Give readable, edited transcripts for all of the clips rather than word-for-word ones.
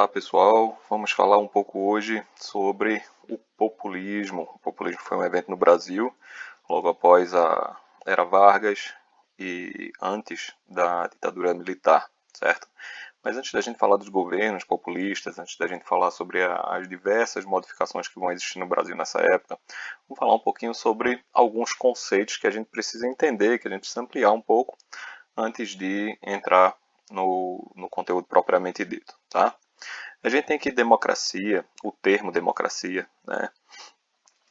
Olá pessoal, vamos falar um pouco hoje sobre o populismo. O populismo foi um evento no Brasil, logo após a Era Vargas e antes da ditadura militar, certo? Mas antes da gente falar dos governos populistas, antes da gente falar sobre as diversas modificações que vão existir no Brasil nessa época, vamos falar um pouquinho sobre alguns conceitos que a gente precisa entender, que a gente precisa ampliar um pouco antes de entrar no conteúdo propriamente dito, tá? A gente tem que democracia, o termo democracia, né?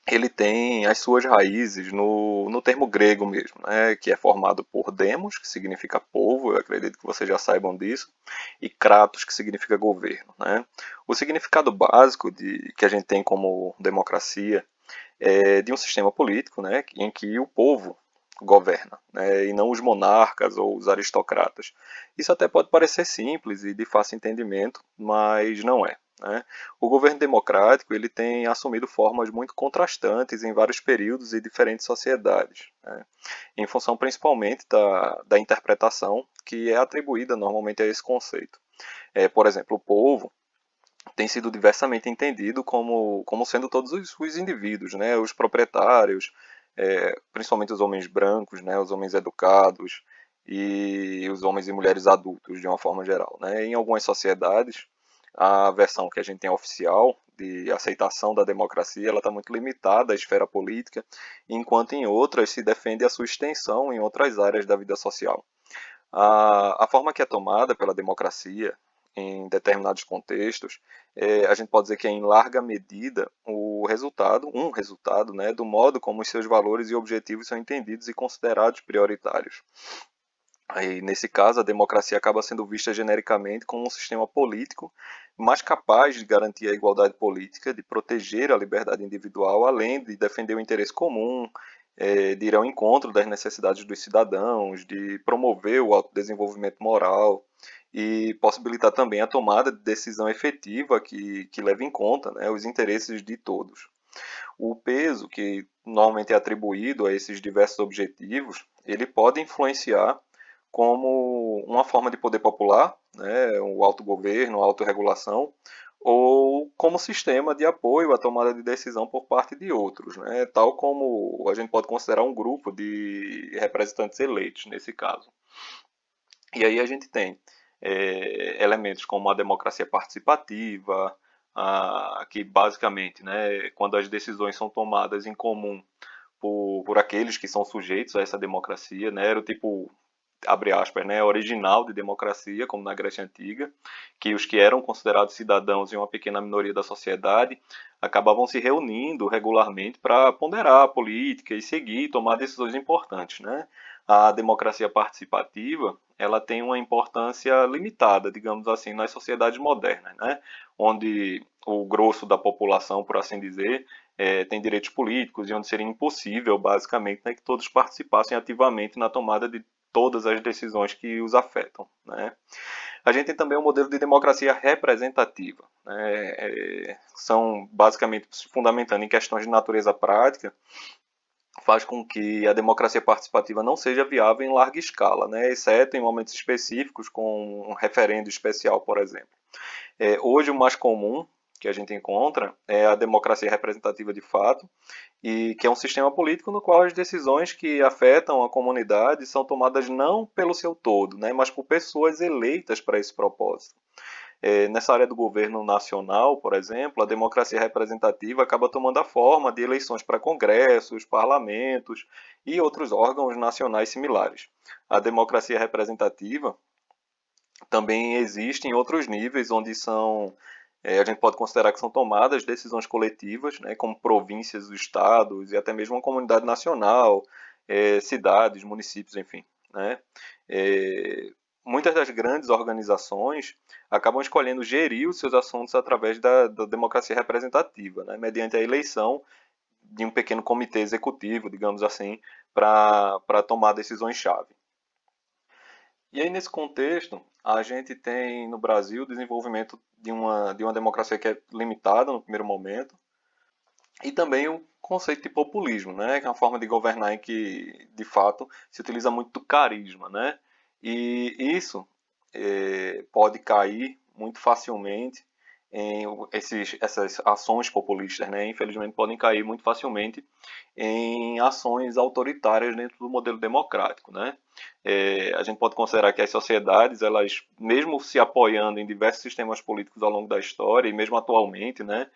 Ele tem as suas raízes no termo grego mesmo, né? Que é formado por demos, que significa povo, eu acredito que vocês já saibam disso, e kratos, que significa governo, né? O significado básico que a gente tem como democracia é de um sistema político, né? Em que o povo governa, né, e não os monarcas ou os aristocratas. Isso até pode parecer simples e de fácil entendimento, mas não é. Né? O governo democrático ele tem assumido formas muito contrastantes em vários períodos e diferentes sociedades, né? Em função principalmente da interpretação que é atribuída normalmente a esse conceito. Por exemplo, o povo tem sido diversamente entendido como sendo todos os indivíduos, né? Os proprietários, principalmente os homens brancos, né? Os homens educados e os homens e mulheres adultos, de uma forma geral. Né? Em algumas sociedades, a versão que a gente tem oficial de aceitação da democracia ela está muito limitada à esfera política, enquanto em outras se defende a sua extensão em outras áreas da vida social. A forma que é tomada pela democracia em determinados contextos, a gente pode dizer que é em larga medida um resultado, né, do modo como os seus valores e objetivos são entendidos e considerados prioritários. Aí, nesse caso, a democracia acaba sendo vista genericamente como um sistema político mais capaz de garantir a igualdade política, de proteger a liberdade individual, além de defender o interesse comum, de ir ao encontro das necessidades dos cidadãos, de promover o autodesenvolvimento moral e possibilitar também a tomada de decisão efetiva que leve em conta, né, os interesses de todos. O peso que normalmente é atribuído a esses diversos objetivos, ele pode influenciar como uma forma de poder popular, né, o autogoverno, a autorregulação, ou como sistema de apoio à tomada de decisão por parte de outros, né, tal como a gente pode considerar um grupo de representantes eleitos nesse caso. E aí a gente tem elementos como a democracia participativa, que basicamente, né, quando as decisões são tomadas em comum por aqueles que são sujeitos a essa democracia, né, era o tipo abre aspas, né, original de democracia, como na Grécia Antiga, que os que eram considerados cidadãos e uma pequena minoria da sociedade acabavam se reunindo regularmente para ponderar a política e seguir, tomar decisões importantes, né? A democracia participativa, ela tem uma importância limitada, digamos assim, nas sociedades modernas, né? Onde o grosso da população, por assim dizer, tem direitos políticos e onde seria impossível, basicamente, né, que todos participassem ativamente na tomada de todas as decisões que os afetam. Né? A gente tem também um modelo de democracia representativa. Né? São basicamente se fundamentando em questões de natureza prática, faz com que a democracia participativa não seja viável em larga escala, né? Exceto em momentos específicos, com um referendo especial, por exemplo. Hoje o mais comum que a gente encontra é a democracia representativa de fato, e que é um sistema político no qual as decisões que afetam a comunidade são tomadas não pelo seu todo, né, mas por pessoas eleitas para esse propósito. Nessa área do governo nacional, por exemplo, a democracia representativa acaba tomando a forma de eleições para congressos, parlamentos e outros órgãos nacionais similares. A democracia representativa também existe em outros níveis, onde a gente pode considerar que são tomadas decisões coletivas, né, como províncias, estados e até mesmo uma comunidade nacional, cidades, municípios, enfim. Né? É, Muitas das grandes organizações acabam escolhendo gerir os seus assuntos através da democracia representativa, né, mediante a eleição de um pequeno comitê executivo, digamos assim, para tomar decisões-chave. E aí, nesse contexto, a gente tem no Brasil o desenvolvimento de uma democracia que é limitada no primeiro momento, e também o conceito de populismo, né, que é uma forma de governar em que, de fato, se utiliza muito do carisma. Né, e isso pode cair muito facilmente essas ações populistas, né, infelizmente podem cair muito facilmente em ações autoritárias dentro do modelo democrático, né? A gente pode considerar que as sociedades, elas, mesmo se apoiando em diversos sistemas políticos ao longo da história e mesmo atualmente, né,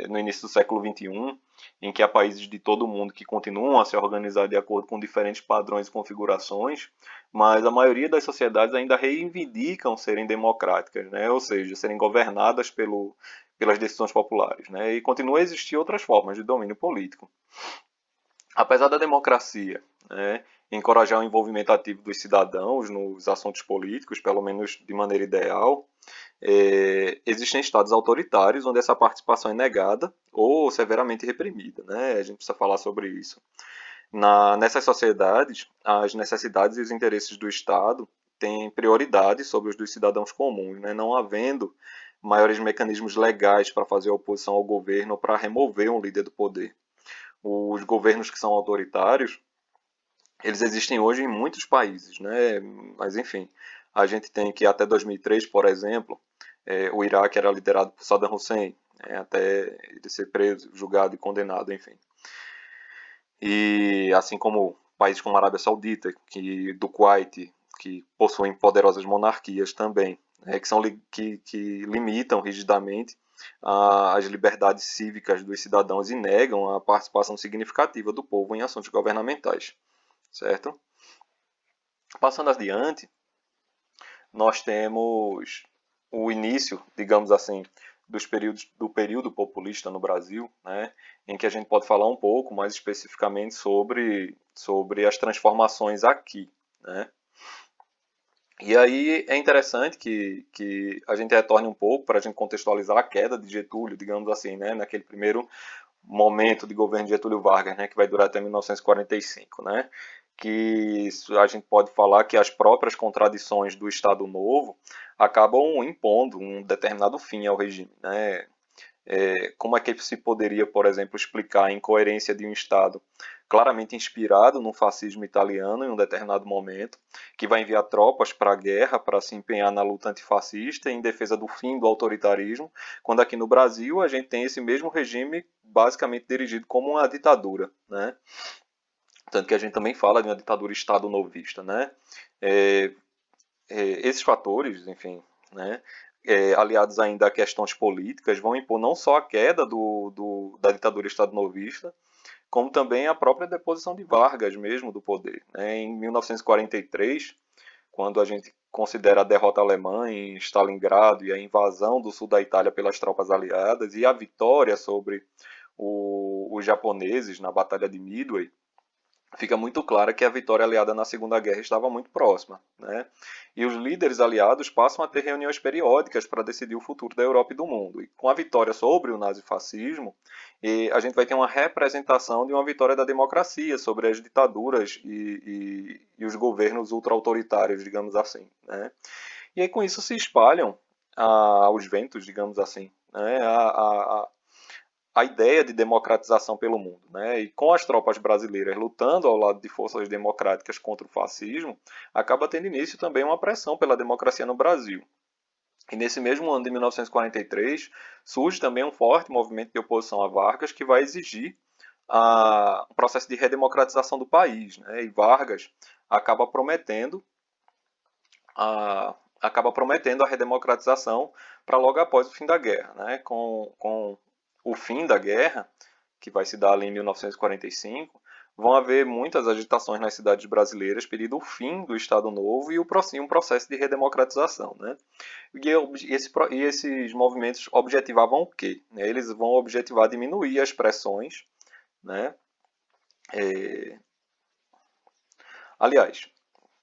no início do século XXI, em que há países de todo o mundo que continuam a se organizar de acordo com diferentes padrões e configurações, mas a maioria das sociedades ainda reivindicam serem democráticas, né? Ou seja, serem governadas pelas decisões populares, né? E continua a existir outras formas de domínio político. Apesar da democracia, né, encorajar o envolvimento ativo dos cidadãos nos assuntos políticos, pelo menos de maneira ideal, existem estados autoritários onde essa participação é negada ou severamente reprimida, né? A gente precisa falar sobre isso. Nessas sociedades, as necessidades e os interesses do Estado têm prioridade sobre os dos cidadãos comuns, né? Não havendo maiores mecanismos legais para fazer oposição ao governo ou para remover um líder do poder. Os governos que são autoritários, eles existem hoje em muitos países, né? Mas enfim, a gente tem que até 2003, por exemplo, o Iraque era liderado por Saddam Hussein, até ele ser preso, julgado e condenado, enfim. E assim como países como a Arábia Saudita, do Kuwait, que possuem poderosas monarquias também, né, que limitam rigidamente as liberdades cívicas dos cidadãos e negam a participação significativa do povo em assuntos governamentais, certo? Passando adiante, nós temos o início, digamos assim, do período populista no Brasil, né, em que a gente pode falar um pouco mais especificamente sobre as transformações aqui, né? E aí é interessante que a gente retorne um pouco para a gente contextualizar a queda de Getúlio, digamos assim, né, naquele primeiro momento de governo de Getúlio Vargas, né, que vai durar até 1945, né, que a gente pode falar que as próprias contradições do Estado Novo acabam impondo um determinado fim ao regime, né? Como é que se poderia, por exemplo, explicar a incoerência de um Estado claramente inspirado no fascismo italiano em um determinado momento, que vai enviar tropas para a guerra para se empenhar na luta antifascista em defesa do fim do autoritarismo, quando aqui no Brasil a gente tem esse mesmo regime basicamente dirigido como uma ditadura, né? Tanto que a gente também fala de uma ditadura Estado-novista, né? É, esses fatores, enfim, né, aliados ainda a questões políticas, vão impor não só a queda da ditadura estado-novista, como também a própria deposição de Vargas mesmo do poder, né? Em 1943, quando a gente considera a derrota alemã em Stalingrado e a invasão do sul da Itália pelas tropas aliadas e a vitória sobre os japoneses na Batalha de Midway, fica muito clara que a vitória aliada na Segunda Guerra estava muito próxima, né? E os líderes aliados passam a ter reuniões periódicas para decidir o futuro da Europa e do mundo. E com a vitória sobre o nazifascismo, a gente vai ter uma representação de uma vitória da democracia sobre as ditaduras e os governos ultra-autoritários, digamos assim, né? E aí com isso se espalham os ventos, digamos assim, né? A ideia de democratização pelo mundo, né? E com as tropas brasileiras lutando ao lado de forças democráticas contra o fascismo, acaba tendo início também uma pressão pela democracia no Brasil. E nesse mesmo ano de 1943, surge também um forte movimento de oposição a Vargas que vai exigir um processo de redemocratização do país, né? E Vargas acaba prometendo a, acaba prometendo a redemocratização para logo após o fim da guerra, né? Com o fim da guerra, que vai se dar ali em 1945, vão haver muitas agitações nas cidades brasileiras pedindo o fim do Estado Novo e um processo de redemocratização, né? E esses movimentos objetivavam o quê? Eles vão objetivar diminuir as pressões, né? Aliás,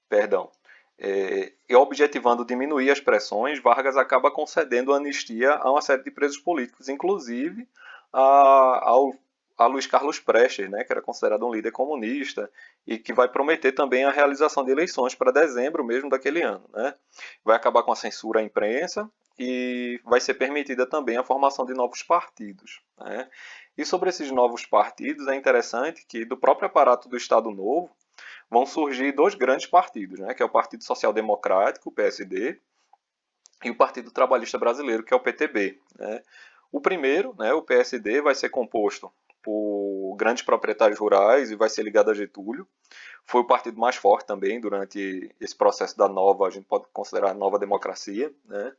perdão, e objetivando diminuir as pressões, Vargas acaba concedendo anistia a uma série de presos políticos, inclusive ao, a Luiz Carlos Prestes, né, que era considerado um líder comunista e que vai prometer também a realização de eleições para dezembro mesmo daquele ano, né? Vai acabar com a censura à imprensa e vai ser permitida também a formação de novos partidos, né? E sobre esses novos partidos é interessante que do próprio aparato do Estado Novo vão surgir dois grandes partidos, né, que é o Partido Social Democrático, o PSD, e o Partido Trabalhista Brasileiro, que é o PTB. Né? O primeiro, né, o PSD, vai ser composto por grandes proprietários rurais e vai ser ligado a Getúlio. Foi o partido mais forte também durante esse processo da nova, a gente pode considerar a nova democracia, né?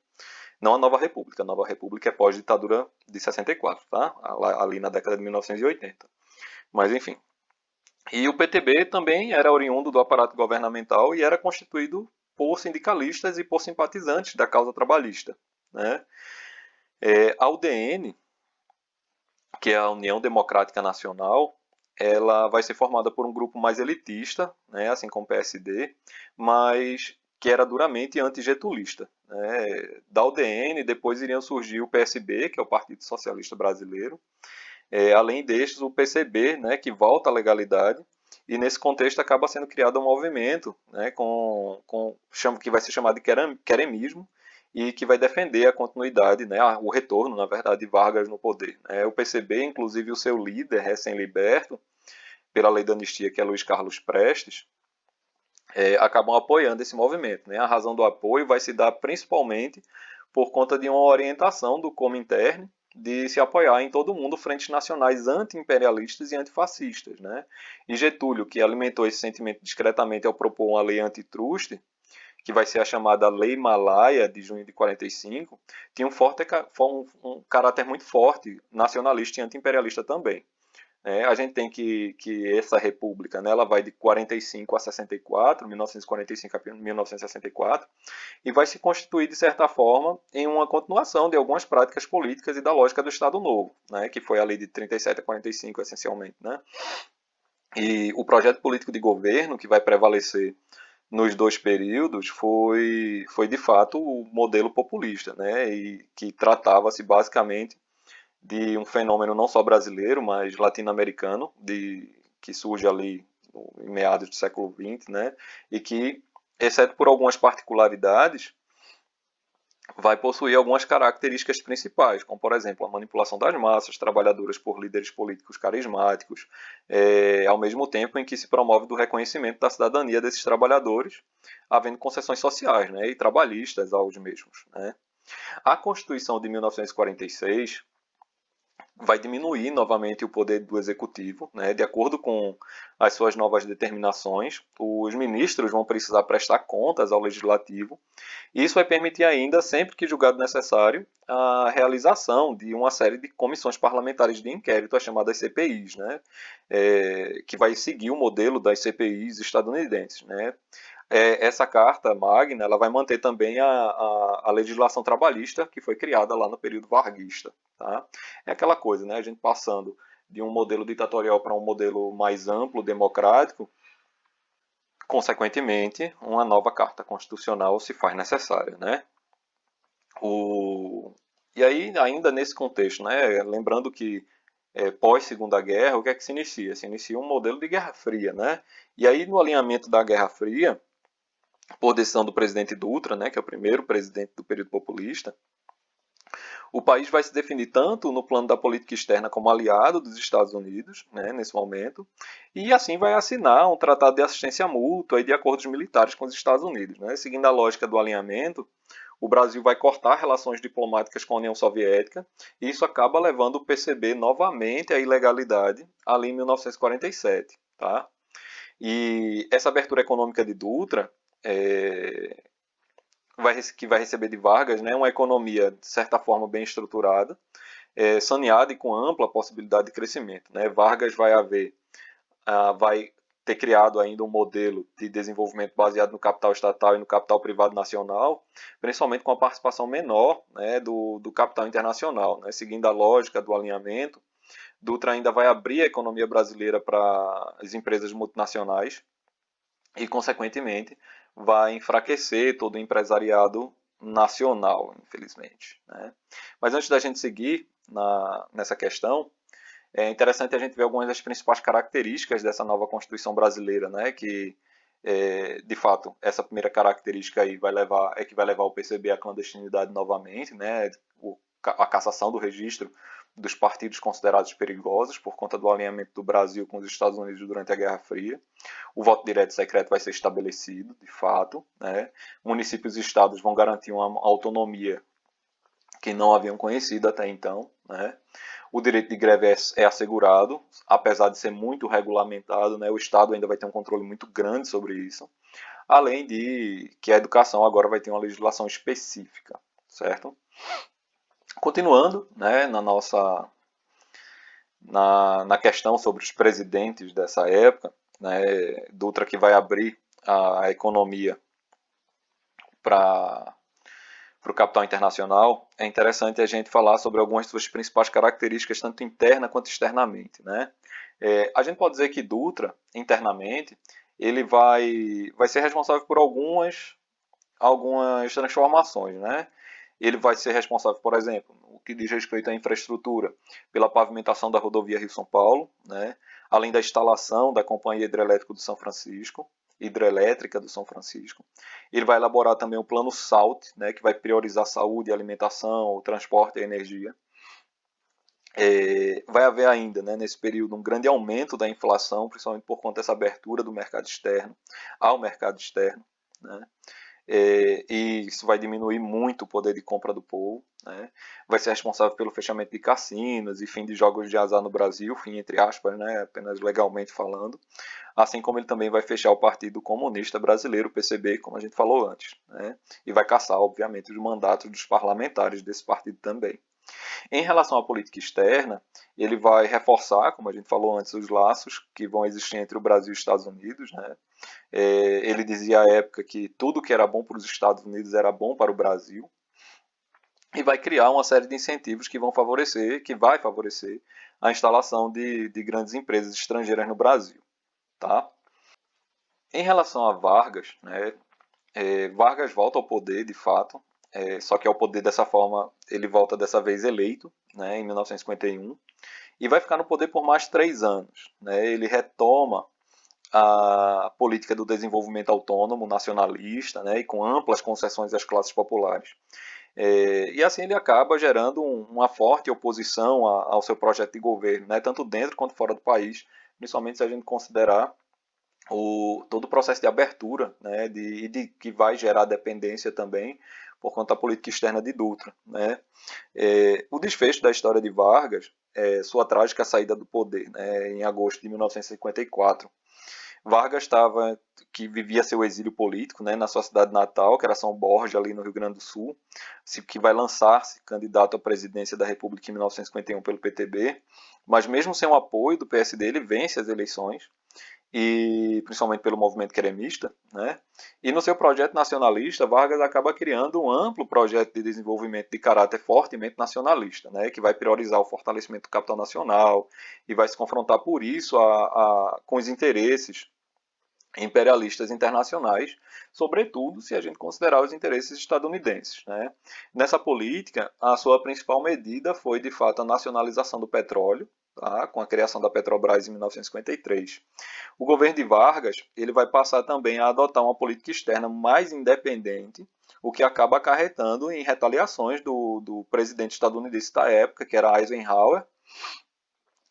Não a nova república. A nova república é pós-ditadura de 64, tá? Ali na década de 1980. Mas enfim. E o PTB também era oriundo do aparato governamental e era constituído por sindicalistas e por simpatizantes da causa trabalhista, né? A UDN, que é a União Democrática Nacional, ela vai ser formada por um grupo mais elitista, né, assim como o PSD, mas que era duramente antigetulista. Né? Da UDN, depois iriam surgir o PSB, que é o Partido Socialista Brasileiro, além destes, o PCB, né, que volta à legalidade, e nesse contexto acaba sendo criado um movimento, né, que vai ser chamado de queremismo, e que vai defender a continuidade, né, o retorno, na verdade, de Vargas no poder. O PCB, inclusive o seu líder, recém-liberto, pela lei da anistia, que é Luiz Carlos Prestes, acabam apoiando esse movimento. Né? A razão do apoio vai se dar principalmente por conta de uma orientação do Comintern de se apoiar em todo o mundo frentes nacionais anti-imperialistas e antifascistas. Né? E Getúlio, que alimentou esse sentimento discretamente ao propor uma lei antitruste, que vai ser a chamada Lei Malaya, de junho de 45, tinha um caráter muito forte nacionalista e anti-imperialista também. A gente tem que essa república, né, ela vai de 45 a 64, 1945 a 1964, e vai se constituir, de certa forma, em uma continuação de algumas práticas políticas e da lógica do Estado Novo, né, que foi a lei de 37 a 45, essencialmente. Né? E o projeto político de governo que vai prevalecer nos dois períodos foi de fato o modelo populista, né, e que tratava-se basicamente de um fenômeno não só brasileiro, mas latino-americano, que surge ali em meados do século XX, né? E que, exceto por algumas particularidades, vai possuir algumas características principais, como, por exemplo, a manipulação das massas trabalhadoras por líderes políticos carismáticos, ao mesmo tempo em que se promove do reconhecimento da cidadania desses trabalhadores, havendo concessões sociais, né, e trabalhistas aos mesmos. Né. A Constituição de 1946 vai diminuir novamente o poder do executivo, né? De acordo com as suas novas determinações, os ministros vão precisar prestar contas ao legislativo. E isso vai permitir ainda, sempre que julgado necessário, a realização de uma série de comissões parlamentares de inquérito, as chamadas CPIs, né? Que vai seguir o modelo das CPIs estadunidenses, né? Essa carta magna ela vai manter também a legislação trabalhista que foi criada lá no período varguista. Tá? É aquela coisa, né? A gente passando de um modelo ditatorial para um modelo mais amplo, democrático, consequentemente, uma nova carta constitucional se faz necessária. Né? E aí, ainda nesse contexto, né? Lembrando que pós-Segunda Guerra, o que é que se inicia? Se inicia um modelo de Guerra Fria. Né? E aí, no alinhamento da Guerra Fria, por decisão do presidente Dutra, né, que é o primeiro presidente do período populista, o país vai se definir tanto no plano da política externa como aliado dos Estados Unidos, né, nesse momento, e assim vai assinar um tratado de assistência mútua e de acordos militares com os Estados Unidos. Né. Seguindo a lógica do alinhamento, o Brasil vai cortar relações diplomáticas com a União Soviética, e isso acaba levando o PCB novamente à ilegalidade ali em 1947. Tá? E essa abertura econômica de Dutra que vai receber de Vargas, né, uma economia de certa forma bem estruturada, saneada e com ampla possibilidade de crescimento. Né. Vargas vai ter criado ainda um modelo de desenvolvimento baseado no capital estatal e no capital privado nacional, principalmente com a participação menor, né, do capital internacional. Né. Seguindo a lógica do alinhamento, Dutra ainda vai abrir a economia brasileira para as empresas multinacionais, e, consequentemente, vai enfraquecer todo o empresariado nacional, infelizmente. Né? Mas antes da gente seguir nessa questão, é interessante a gente ver algumas das principais características dessa nova Constituição brasileira, né? Que, de fato, essa primeira característica aí vai levar o PCB à clandestinidade novamente, né? A cassação do registro dos partidos considerados perigosos por conta do alinhamento do Brasil com os Estados Unidos durante a Guerra Fria. O voto direto secreto vai ser estabelecido, de fato, né? Municípios e estados vão garantir uma autonomia que não haviam conhecido até então, né? O direito de greve é assegurado, apesar de ser muito regulamentado, né? O Estado ainda vai ter um controle muito grande sobre isso, além de que a educação agora vai ter uma legislação específica, certo? Continuando, né, na questão sobre os presidentes dessa época, né, Dutra que vai abrir a economia para o capital internacional, é interessante a gente falar sobre algumas de suas principais características, tanto interna quanto externamente, né? A gente pode dizer que Dutra, internamente, ele vai ser responsável por algumas transformações, né? Ele vai ser responsável, por exemplo, no que diz respeito à infraestrutura, pela pavimentação da rodovia Rio-São Paulo, né? Além da instalação da Companhia Hidrelétrica do São Francisco. Ele vai elaborar também o Plano SALT, né? Que vai priorizar saúde, alimentação, transporte e energia. Vai haver ainda, né, nesse período, um grande aumento da inflação, principalmente por conta dessa abertura do mercado externo ao mercado externo, né? E isso vai diminuir muito o poder de compra do povo, né? Vai ser responsável pelo fechamento de cassinos e fim de jogos de azar no Brasil, fim entre aspas, né? Apenas legalmente falando, assim como ele também vai fechar o Partido Comunista Brasileiro, o PCB, como a gente falou antes, né? E vai caçar, obviamente, os mandatos dos parlamentares desse partido também. Em relação à política externa, ele vai reforçar, como a gente falou antes, os laços que vão existir entre o Brasil e os Estados Unidos, né? Ele dizia à época que tudo que era bom para os Estados Unidos era bom para o Brasil, e vai criar uma série de incentivos que vai favorecer a instalação de grandes empresas estrangeiras no Brasil, tá? Em relação a Vargas, né, Vargas volta ao poder de fato, só que ao poder dessa forma ele volta dessa vez eleito, né, em 1951, e vai ficar no poder por mais 3 anos, né? Ele retoma a política do desenvolvimento autônomo, nacionalista, né, e com amplas concessões às classes populares. E assim ele acaba gerando uma forte oposição ao seu projeto de governo, né, tanto dentro quanto fora do país, principalmente se a gente considerar todo o processo de abertura, né, que vai gerar dependência também por conta da política externa de Dutra, né? O desfecho da história de Vargas é sua trágica saída do poder, né, em agosto de 1954. Vargas que vivia seu exílio político, né, na sua cidade natal, que era São Borja, ali no Rio Grande do Sul, que vai lançar-se candidato à presidência da República em 1951 pelo PTB, mas mesmo sem o apoio do PSD, ele vence as eleições, e principalmente pelo movimento queremista, né? E no seu projeto nacionalista, Vargas acaba criando um amplo projeto de desenvolvimento de caráter fortemente nacionalista, né? Que vai priorizar o fortalecimento do capital nacional e vai se confrontar por isso com os interesses imperialistas internacionais, sobretudo se a gente considerar os interesses estadunidenses, né? Nessa política, a sua principal medida foi, de fato, a nacionalização do petróleo, tá? Com a criação da Petrobras em 1953. O governo de Vargas ele vai passar também a adotar uma política externa mais independente, o que acaba acarretando em retaliações do presidente estadunidense da época, que era Eisenhower,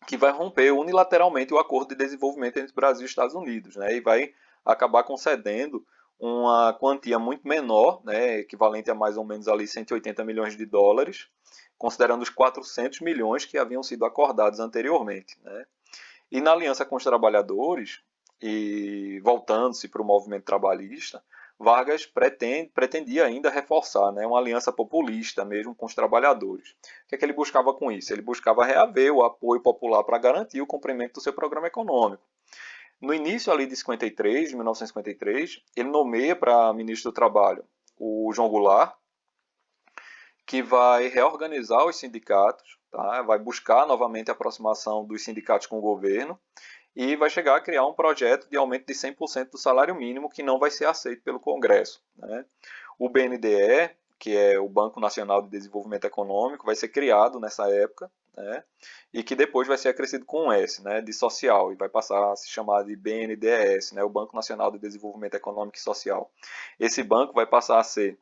que vai romper unilateralmente o acordo de desenvolvimento entre Brasil e Estados Unidos, né, e vai acabar concedendo uma quantia muito menor, né, equivalente a mais ou menos ali 180 milhões de dólares, considerando os 400 milhões que haviam sido acordados anteriormente, né. E na aliança com os trabalhadores, e voltando-se para o movimento trabalhista, Vargas pretendia ainda reforçar, né, uma aliança populista mesmo com os trabalhadores. O que é que ele buscava com isso? Ele buscava reaver o apoio popular para garantir o cumprimento do seu programa econômico. No início ali de 53, de 1953, ele nomeia para ministro do Trabalho o João Goulart, que vai reorganizar os sindicatos, tá? Vai buscar novamente a aproximação dos sindicatos com o governo e vai chegar a criar um projeto de aumento de 100% do salário mínimo que não vai ser aceito pelo Congresso, né? O BNDE, que é o Banco Nacional de Desenvolvimento Econômico, vai ser criado nessa época, né? E que depois vai ser acrescido com um S, né? De social, e vai passar a se chamar de BNDES, né? O Banco Nacional de Desenvolvimento Econômico e Social. Esse banco vai passar a ser,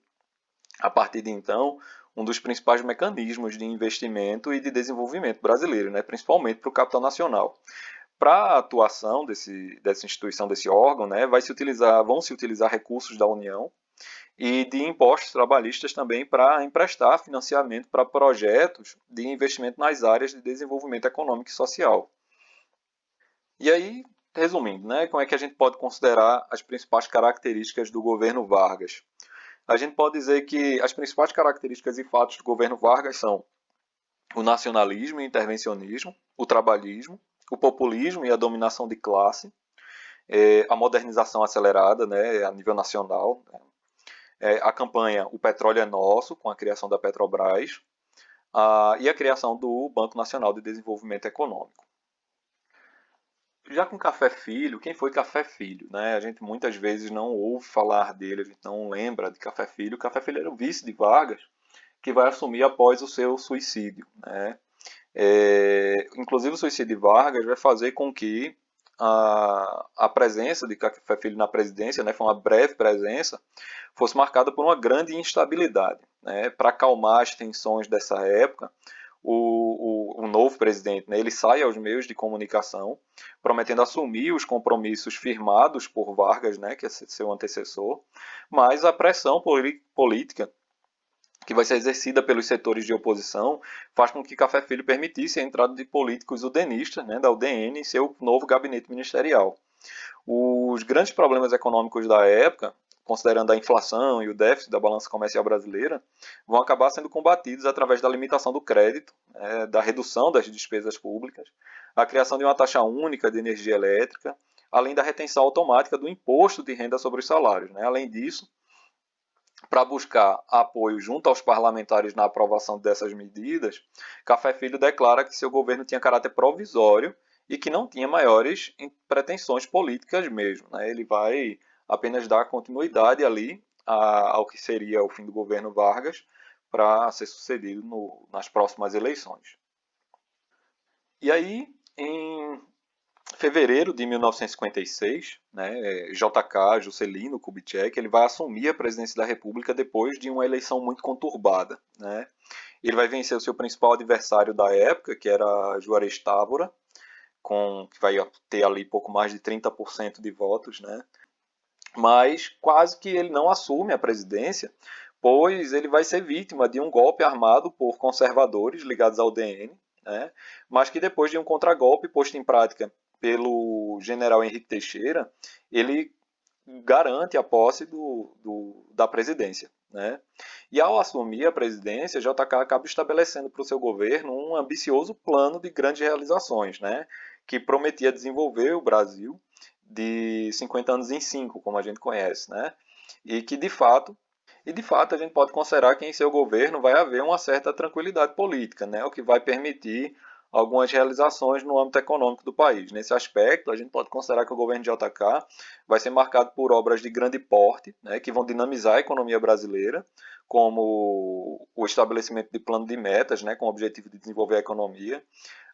a partir de então, um dos principais mecanismos de investimento e de desenvolvimento brasileiro, né, principalmente para o capital nacional. Para a atuação dessa instituição, desse órgão, né, vão se utilizar recursos da União e de impostos trabalhistas também para emprestar financiamento para projetos de investimento nas áreas de desenvolvimento econômico e social. E aí, resumindo, né, como é que a gente pode considerar as principais características do governo Vargas? A gente pode dizer que as principais características e fatos do governo Vargas são o nacionalismo e intervencionismo, o trabalhismo, o populismo e a dominação de classe, a modernização acelerada, né, a nível nacional, né, a campanha O Petróleo é Nosso, com a criação da Petrobras, e a criação do Banco Nacional de Desenvolvimento Econômico. Já com Café Filho, quem foi Café Filho? Né? A gente muitas vezes não ouve falar dele, a gente não lembra de Café Filho. Café Filho era o vice de Vargas, que vai assumir após o seu suicídio. Né? Inclusive, o suicídio de Vargas vai fazer com que a presença de Café Filho na presidência, né, foi uma breve presença, fosse marcada por uma grande instabilidade. Né? Para acalmar as tensões dessa época, o novo presidente, né, ele sai aos meios de comunicação, prometendo assumir os compromissos firmados por Vargas, né, que é seu antecessor, mas a pressão política que vai ser exercida pelos setores de oposição faz com que Café Filho permitisse a entrada de políticos udenistas, né, da UDN, em seu novo gabinete ministerial. Os grandes problemas econômicos da época, considerando a inflação e o déficit da balança comercial brasileira, vão acabar sendo combatidos através da limitação do crédito, da redução das despesas públicas, a criação de uma taxa única de energia elétrica, além da retenção automática do imposto de renda sobre os salários. Né? Além disso, para buscar apoio junto aos parlamentares na aprovação dessas medidas, Café Filho declara que seu governo tinha caráter provisório e que não tinha maiores pretensões políticas mesmo. Né? Ele vai apenas dar continuidade ali ao que seria o fim do governo Vargas para ser sucedido nas próximas eleições. E aí, em fevereiro de 1956, né, JK Juscelino Kubitschek, ele vai assumir a presidência da República depois de uma eleição muito conturbada. Né? Ele vai vencer o seu principal adversário da época, que era Juarez Távora, que vai ter ali pouco mais de 30% de votos, né? Mas quase que ele não assume a presidência, pois ele vai ser vítima de um golpe armado por conservadores ligados ao DN, né? Mas que depois de um contragolpe posto em prática pelo general Henrique Teixeira, ele garante a posse da presidência. Né? E ao assumir a presidência, JK acaba estabelecendo para o seu governo um ambicioso plano de grandes realizações, né? Que prometia desenvolver o Brasil de 50 anos em 5, como a gente conhece. Né? E que de fato a gente pode considerar que em seu governo vai haver uma certa tranquilidade política, né? O que vai permitir algumas realizações no âmbito econômico do país. Nesse aspecto, a gente pode considerar que o governo de JK vai ser marcado por obras de grande porte, né, que vão dinamizar a economia brasileira, como o estabelecimento de plano de metas, né, com o objetivo de desenvolver a economia,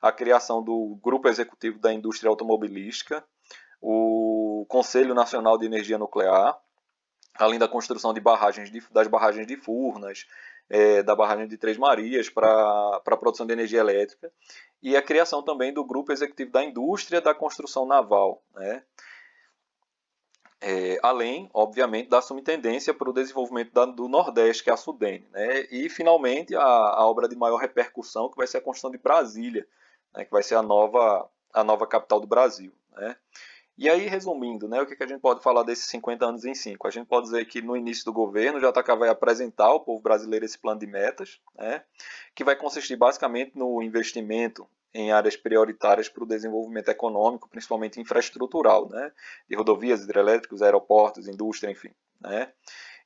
a criação do Grupo Executivo da Indústria Automobilística, o Conselho Nacional de Energia Nuclear, além da construção das barragens de Furnas, da barragem de Três Marias para a produção de energia elétrica, e a criação também do Grupo Executivo da Indústria da Construção Naval, né? Além, obviamente, da subintendência para o desenvolvimento do Nordeste, que é a Sudene. Né? E, finalmente, a obra de maior repercussão, que vai ser a construção de Brasília, né? Que vai ser a nova capital do Brasil. Né? E aí, resumindo, né, o que a gente pode falar desses 50 anos em 5? A gente pode dizer que no início do governo, o JK vai apresentar ao povo brasileiro esse plano de metas, né, que vai consistir basicamente no investimento em áreas prioritárias para o desenvolvimento econômico, principalmente infraestrutural, né, de rodovias, hidrelétricos, aeroportos, indústria, enfim. Né.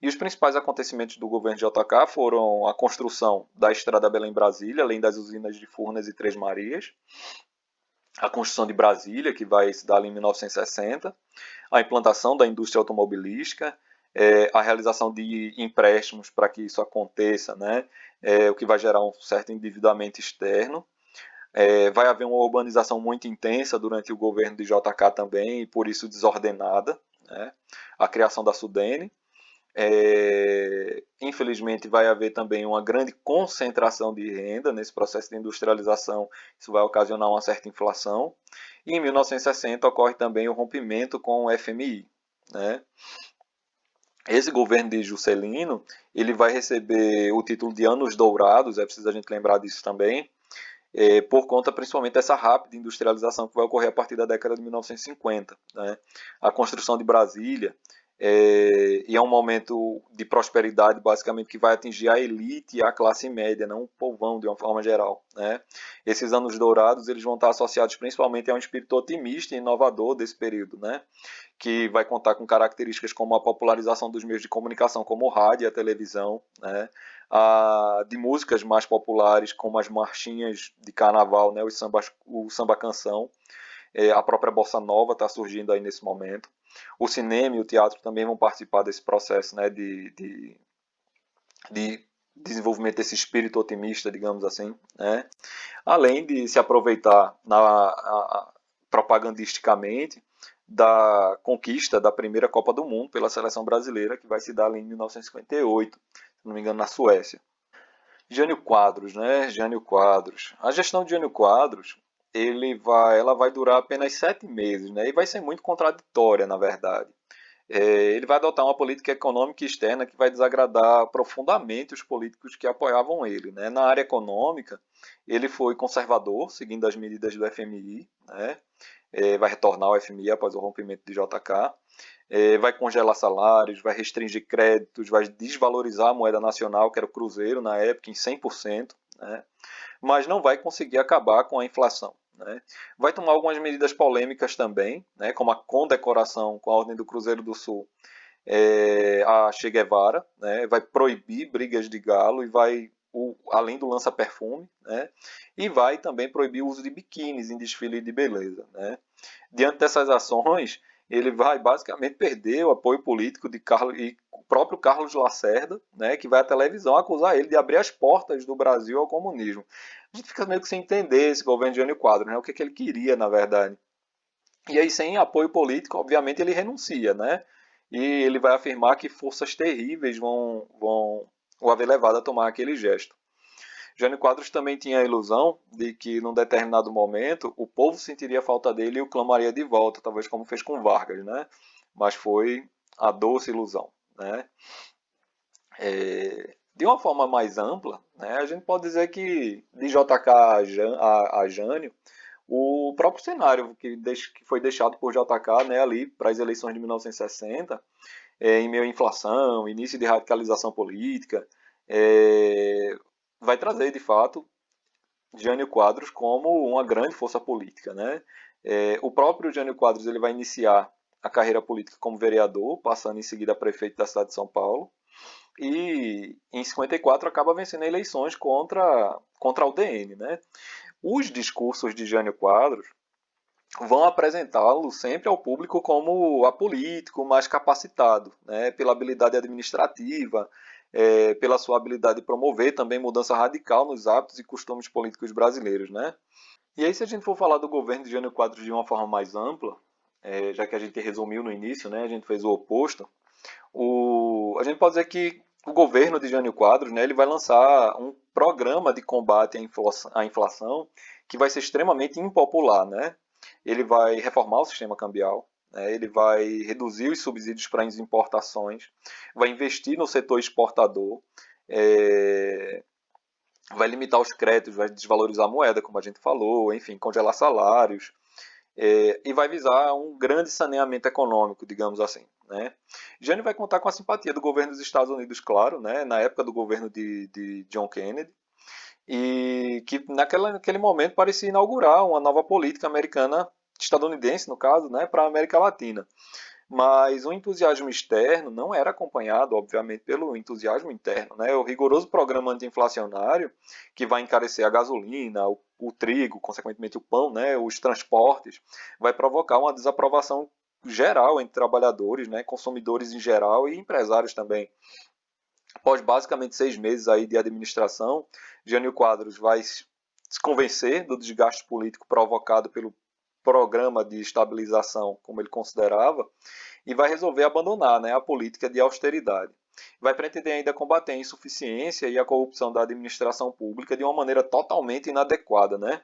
E os principais acontecimentos do governo de JK foram a construção da Estrada Belém-Brasília, além das usinas de Furnas e Três Marias, a construção de Brasília, que vai se dar ali em 1960, a implantação da indústria automobilística, a realização de empréstimos para que isso aconteça, né? O que vai gerar um certo endividamento externo. Vai haver uma urbanização muito intensa durante o governo de JK também, e por isso desordenada, né? A criação da Sudene, Infelizmente, vai haver também uma grande concentração de renda nesse processo de industrialização. Isso vai ocasionar uma certa inflação. E em 1960 ocorre também o rompimento com o FMI, né? Esse governo de Juscelino, ele vai receber o título de Anos Dourados, é preciso a gente lembrar disso também, por conta principalmente dessa rápida industrialização que vai ocorrer a partir da década de 1950. Né? A construção de Brasília, e é um momento de prosperidade basicamente que vai atingir a elite e a classe média, não o povão de uma forma geral. Né? Esses anos dourados eles vão estar associados principalmente a um espírito otimista e inovador desse período, né? Que vai contar com características como a popularização dos meios de comunicação, como o rádio e a televisão, né? De músicas mais populares, como as marchinhas de carnaval, né? O samba canção, a própria bossa nova está surgindo aí nesse momento. O cinema e o teatro também vão participar desse processo, né? De desenvolvimento desse espírito otimista, digamos assim, né? Além de se aproveitar propagandisticamente da conquista da primeira Copa do Mundo pela seleção brasileira, que vai se dar ali em 1958, se não me engano, na Suécia. Jânio Quadros, né? Jânio Quadros. A gestão de Jânio Quadros, ela vai durar apenas 7 meses, né? E vai ser muito contraditória, na verdade. Ele vai adotar uma política econômica externa que vai desagradar profundamente os políticos que apoiavam ele. Né? Na área econômica, ele foi conservador, seguindo as medidas do FMI, né? Vai retornar ao FMI após o rompimento de JK, vai congelar salários, vai restringir créditos, vai desvalorizar a moeda nacional, que era o cruzeiro na época, em 100%, né? Mas não vai conseguir acabar com a inflação. Né? Vai tomar algumas medidas polêmicas também, né? Como a condecoração com a Ordem do Cruzeiro do Sul a Che Guevara, né? Vai proibir brigas de galo e além do lança-perfume, né? E vai também proibir o uso de biquínis em desfile de beleza. Né? Diante dessas ações, ele vai basicamente perder o apoio político de Carlos e o próprio Carlos Lacerda, né, que vai à televisão acusar ele de abrir as portas do Brasil ao comunismo. A gente fica meio que sem entender esse governo de Jânio Quadros, né, o que ele queria, na verdade. E aí, sem apoio político, obviamente, ele renuncia, né? E ele vai afirmar que forças terríveis vão o haver levado a tomar aquele gesto. Jânio Quadros também tinha a ilusão de que, num determinado momento, o povo sentiria falta dele e o clamaria de volta, talvez como fez com Vargas, né? Mas foi a doce ilusão, né? De uma forma mais ampla, né, a gente pode dizer que de JK a Jânio, o próprio cenário que foi deixado por JK, né, ali para as eleições de 1960, em meio à inflação, início de radicalização política, vai trazer, de fato, Jânio Quadros como uma grande força política. Né? O próprio Jânio Quadros ele vai iniciar a carreira política como vereador, passando em seguida a prefeito da cidade de São Paulo, e em 54 acaba vencendo eleições contra a UDN. Né? Os discursos de Jânio Quadros vão apresentá-lo sempre ao público como apolítico, mais capacitado, né, pela habilidade administrativa, pela sua habilidade de promover também mudança radical nos hábitos e costumes políticos brasileiros. Né? E aí, se a gente for falar do governo de Jânio Quadros de uma forma mais ampla, já que a gente resumiu no início, né, a gente fez o oposto, a gente pode dizer que o governo de Jânio Quadros, né, ele vai lançar um programa de combate à inflação que vai ser extremamente impopular. Né? Ele vai reformar o sistema cambial, né? Ele vai reduzir os subsídios para as importações, vai investir no setor exportador, vai limitar os créditos, vai desvalorizar a moeda, como a gente falou, enfim, congelar salários, e vai visar um grande saneamento econômico, digamos assim. Né? Jânio vai contar com a simpatia do governo dos Estados Unidos, claro, né? Na época do governo de John Kennedy, e que naquele momento parecia inaugurar uma nova política americana, estadunidense no caso, né, para a América Latina. Mas o entusiasmo externo não era acompanhado, obviamente, pelo entusiasmo interno. Né? O rigoroso programa anti-inflacionário, que vai encarecer a gasolina, o trigo, consequentemente o pão, né, os transportes, vai provocar uma desaprovação geral entre trabalhadores, né, consumidores em geral e empresários também. Após basicamente 6 meses aí de administração, Jânio Quadros vai se convencer do desgaste político provocado pelo programa de estabilização, como ele considerava, e vai resolver abandonar, né, a política de austeridade. Vai pretender ainda combater a insuficiência e a corrupção da administração pública de uma maneira totalmente inadequada, né?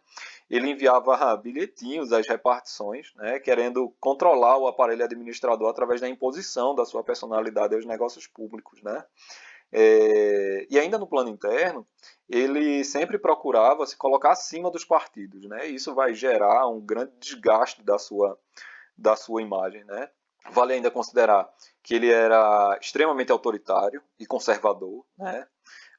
Ele enviava bilhetinhos às repartições, né, querendo controlar o aparelho administrador através da imposição da sua personalidade aos negócios públicos, né? E ainda no plano interno, ele sempre procurava se colocar acima dos partidos, né? Isso vai gerar um grande desgaste da sua imagem, né? Vale ainda considerar que ele era extremamente autoritário e conservador, né?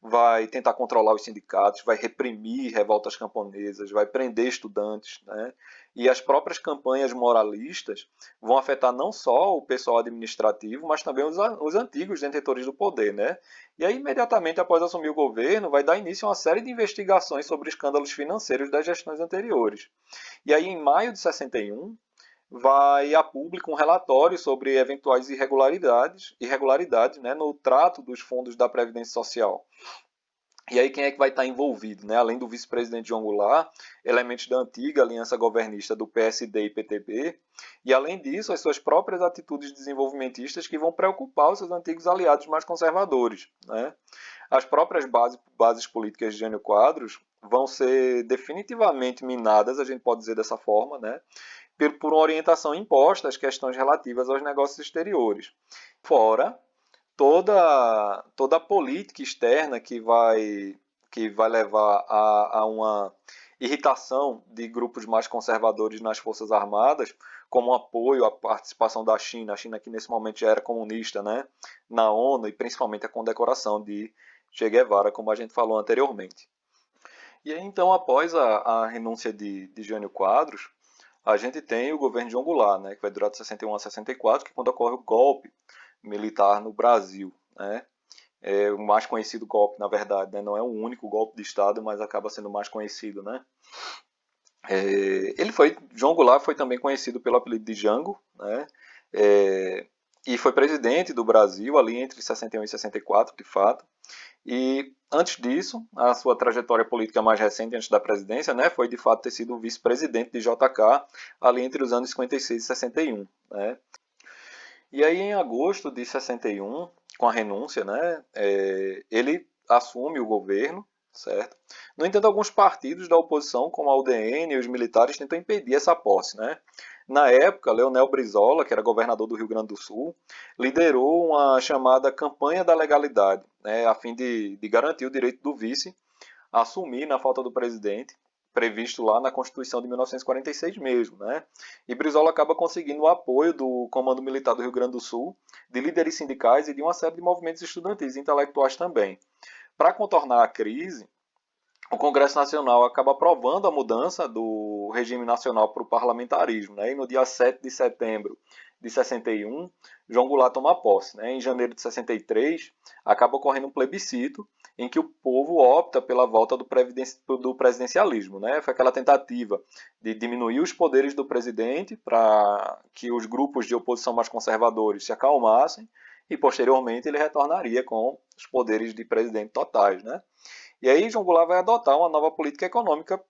Vai tentar controlar os sindicatos, vai reprimir revoltas camponesas, vai prender estudantes, né? E as próprias campanhas moralistas vão afetar não só o pessoal administrativo, mas também os antigos detentores do poder, né? E aí, imediatamente após assumir o governo, vai dar início a uma série de investigações sobre escândalos financeiros das gestões anteriores. E aí, em maio de 61, vai a público um relatório sobre eventuais irregularidades, né, no trato dos fundos da Previdência Social. E aí quem é que vai estar envolvido, né? Além do vice-presidente João Goulart, elementos da antiga aliança governista do PSD e PTB, e além disso, as suas próprias atitudes desenvolvimentistas que vão preocupar os seus antigos aliados mais conservadores, né? As próprias bases políticas de Jânio Quadros vão ser definitivamente minadas, a gente pode dizer dessa forma, né? Por uma orientação imposta às questões relativas aos negócios exteriores. Fora toda a política externa que vai levar a uma irritação de grupos mais conservadores nas Forças Armadas, como apoio à participação da China, a China que nesse momento já era comunista, né, na ONU, e principalmente a condecoração de Che Guevara, como a gente falou anteriormente. E aí, então, após a renúncia de Jânio Quadros, a gente tem o governo de João Goulart, né, que vai durar de 61 a 64, que é quando ocorre o golpe militar no Brasil, né? É o mais conhecido golpe, na verdade, né? Não é o único golpe de Estado, mas acaba sendo o mais conhecido, né? João Goulart foi também conhecido pelo apelido de Jango, né? E foi presidente do Brasil ali entre 61 e 64, de fato. E antes disso, a sua trajetória política mais recente, antes da presidência, né, foi de fato ter sido vice-presidente de JK ali entre os anos 56 e 61, né? E aí, em agosto de 61, com a renúncia, né, ele assume o governo, certo? No entanto, alguns partidos da oposição, como a UDN e os militares, tentam impedir essa posse, né? Na época, Leonel Brizola, que era governador do Rio Grande do Sul, liderou uma chamada Campanha da Legalidade, né, a fim de garantir o direito do vice a assumir, na falta do presidente, previsto lá na Constituição de 1946 mesmo, né? E Brizola acaba conseguindo o apoio do Comando Militar do Rio Grande do Sul, de líderes sindicais e de uma série de movimentos estudantis e intelectuais também. Para contornar a crise, o Congresso Nacional acaba aprovando a mudança do regime nacional para o parlamentarismo, né? E no dia 7 de setembro de 61, João Goulart toma posse, né? Em janeiro de 63, acaba ocorrendo um plebiscito em que o povo opta pela volta do presidencialismo, né? Foi aquela tentativa de diminuir os poderes do presidente para que os grupos de oposição mais conservadores se acalmassem e, posteriormente, ele retornaria com os poderes de presidente totais, né? E aí João Goulart vai adotar uma nova política econômica,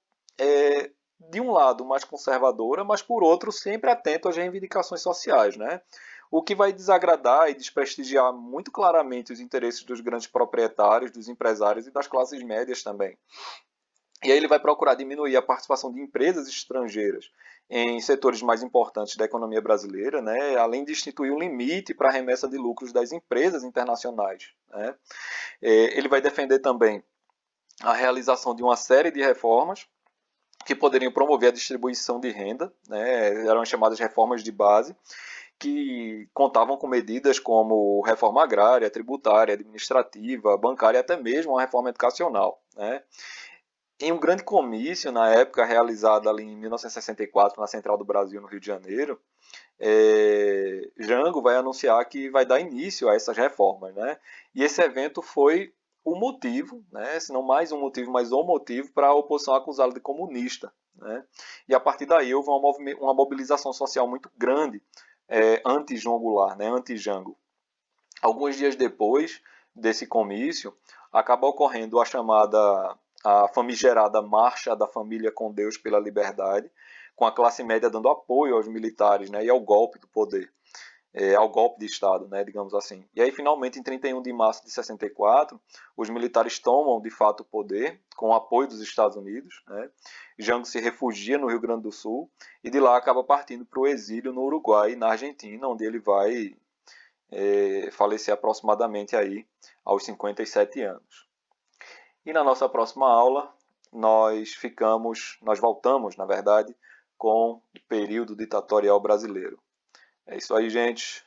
de um lado mais conservadora, mas por outro sempre atento às reivindicações sociais, né? O que vai desagradar e desprestigiar muito claramente os interesses dos grandes proprietários, dos empresários e das classes médias também. E aí ele vai procurar diminuir a participação de empresas estrangeiras em setores mais importantes da economia brasileira, né? Além de instituir um limite para a remessa de lucros das empresas internacionais, né? Ele vai defender também a realização de uma série de reformas que poderiam promover a distribuição de renda, né? Eram chamadas reformas de base, que contavam com medidas como reforma agrária, tributária, administrativa, bancária e até mesmo uma reforma educacional, né? Em um grande comício, na época, realizado ali em 1964, na Central do Brasil, no Rio de Janeiro, Jango vai anunciar que vai dar início a essas reformas, né? E esse evento foi o motivo, né? Se não mais um motivo, mas o motivo para a oposição acusá-lo de comunista, né? E a partir daí houve uma mobilização social muito grande anti-João Goulart, né? Anti-Jango. Alguns dias depois desse comício, acaba ocorrendo a famigerada Marcha da Família com Deus pela Liberdade, com a classe média dando apoio aos militares, né, e ao golpe do poder. ao golpe de Estado, né, digamos assim. E aí, finalmente, em 31 de março de 64, os militares tomam, de fato, o poder, com o apoio dos Estados Unidos. Né? Jango se refugia no Rio Grande do Sul e de lá acaba partindo para o exílio no Uruguai e na Argentina, onde ele vai falecer aproximadamente aí aos 57 anos. E na nossa próxima aula, nós voltamos, na verdade, com o período ditatorial brasileiro. É isso aí, gente.